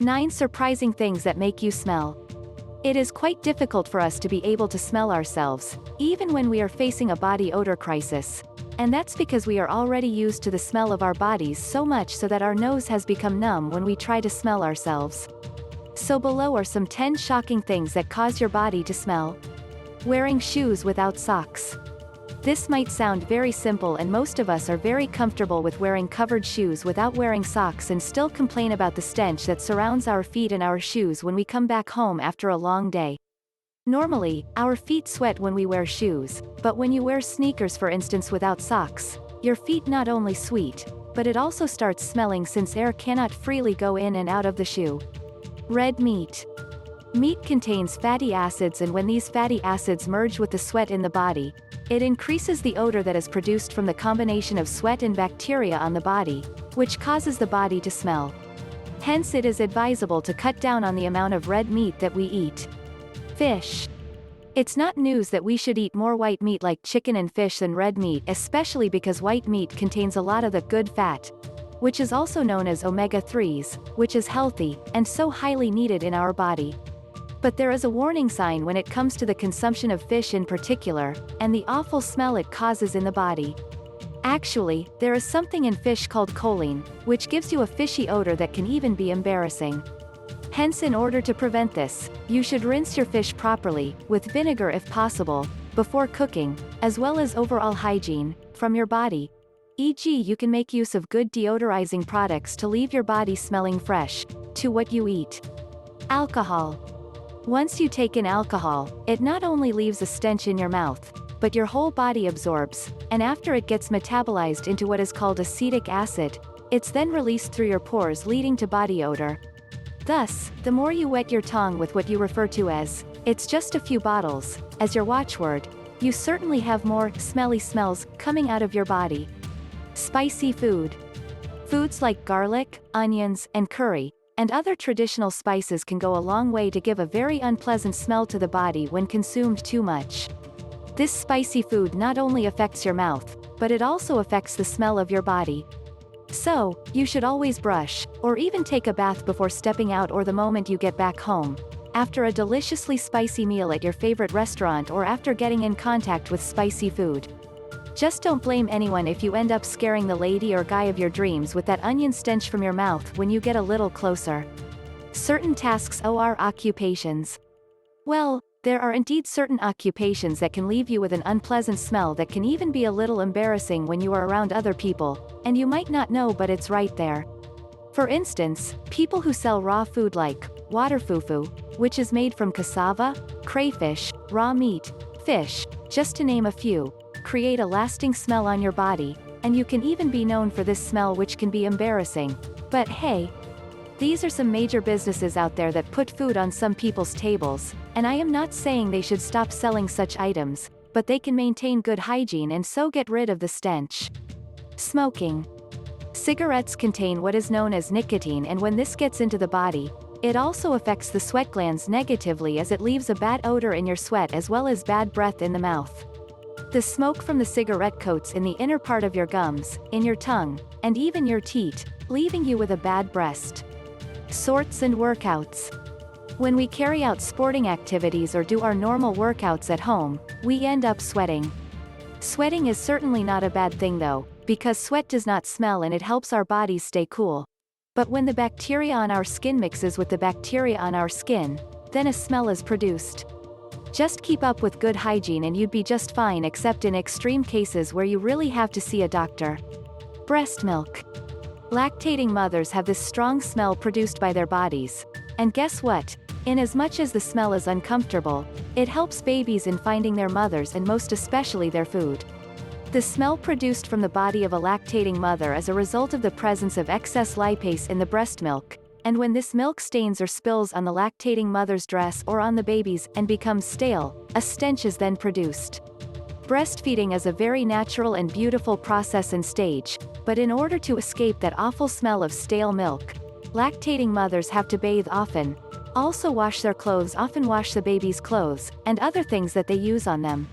9 surprising things that make you smell. It is quite difficult for us to be able to smell ourselves, even when we are facing a body odor crisis. And that's because we are already used to the smell of our bodies so much so that our nose has become numb when we try to smell ourselves. So below are some 10 shocking things that cause your body to smell. Wearing shoes without socks. This might sound very simple, and most of us are very comfortable with wearing covered shoes without wearing socks and still complain about the stench that surrounds our feet and our shoes when we come back home after a long day. Normally, our feet sweat when we wear shoes, but when you wear sneakers for instance without socks, your feet not only sweat, but it also starts smelling since air cannot freely go in and out of the shoe. Red meat. Meat contains fatty acids, and when these fatty acids merge with the sweat in the body, it increases the odor that is produced from the combination of sweat and bacteria on the body, which causes the body to smell. Hence it is advisable to cut down on the amount of red meat that we eat. Fish. It's not news that we should eat more white meat like chicken and fish than red meat, especially because white meat contains a lot of the good fat, which is also known as omega-3s, which is healthy, and so highly needed in our body. But there is a warning sign when it comes to the consumption of fish in particular, and the awful smell it causes in the body. Actually, there is something in fish called choline, which gives you a fishy odor that can even be embarrassing. Hence, in order to prevent this, you should rinse your fish properly, with vinegar if possible, before cooking, as well as overall hygiene, from your body. E.g., you can make use of good deodorizing products to leave your body smelling fresh, to what you eat. Alcohol. Once you take in alcohol, it not only leaves a stench in your mouth, but your whole body absorbs, and after it gets metabolized into what is called acetic acid, it's then released through your pores, leading to body odor. Thus, the more you wet your tongue with what you refer to as, "it's just a few bottles," as your watchword, you certainly have more smelly smells coming out of your body. Spicy food. Foods like garlic, onions, and curry, and other traditional spices can go a long way to give a very unpleasant smell to the body when consumed too much. This spicy food not only affects your mouth, but it also affects the smell of your body. So, you should always brush, or even take a bath before stepping out or the moment you get back home, after a deliciously spicy meal at your favorite restaurant or after getting in contact with spicy food. Just don't blame anyone if you end up scaring the lady or guy of your dreams with that onion stench from your mouth when you get a little closer. Certain tasks or occupations. Well, there are indeed certain occupations that can leave you with an unpleasant smell that can even be a little embarrassing when you are around other people, and you might not know, but it's right there. For instance, people who sell raw food like water fufu, which is made from cassava, crayfish, raw meat, fish, just to name a few, create a lasting smell on your body, and you can even be known for this smell, which can be embarrassing. But hey, these are some major businesses out there that put food on some people's tables, and I am not saying they should stop selling such items, but they can maintain good hygiene and so get rid of the stench. Smoking. Cigarettes contain what is known as nicotine, and when this gets into the body, it also affects the sweat glands negatively, as it leaves a bad odor in your sweat as well as bad breath in the mouth. The smoke from the cigarette coats in the inner part of your gums, in your tongue, and even your teeth, leaving you with a bad breath. Sorts and workouts. When we carry out sporting activities or do our normal workouts at home, we end up sweating. Sweating is certainly not a bad thing though, because sweat does not smell and it helps our bodies stay cool. But when the bacteria on our skin mixes with the bacteria on our skin, then a smell is produced. Just keep up with good hygiene and you'd be just fine, except in extreme cases where you really have to see a doctor. Breast milk. Lactating mothers have this strong smell produced by their bodies. And guess what? Inasmuch as the smell is uncomfortable, it helps babies in finding their mothers and most especially their food. The smell produced from the body of a lactating mother is a result of the presence of excess lipase in the breast milk, and when this milk stains or spills on the lactating mother's dress or on the baby's and becomes stale, a stench is then produced. Breastfeeding is a very natural and beautiful process and stage, but in order to escape that awful smell of stale milk, lactating mothers have to bathe often, also wash their clothes, often wash the baby's clothes, and other things that they use on them.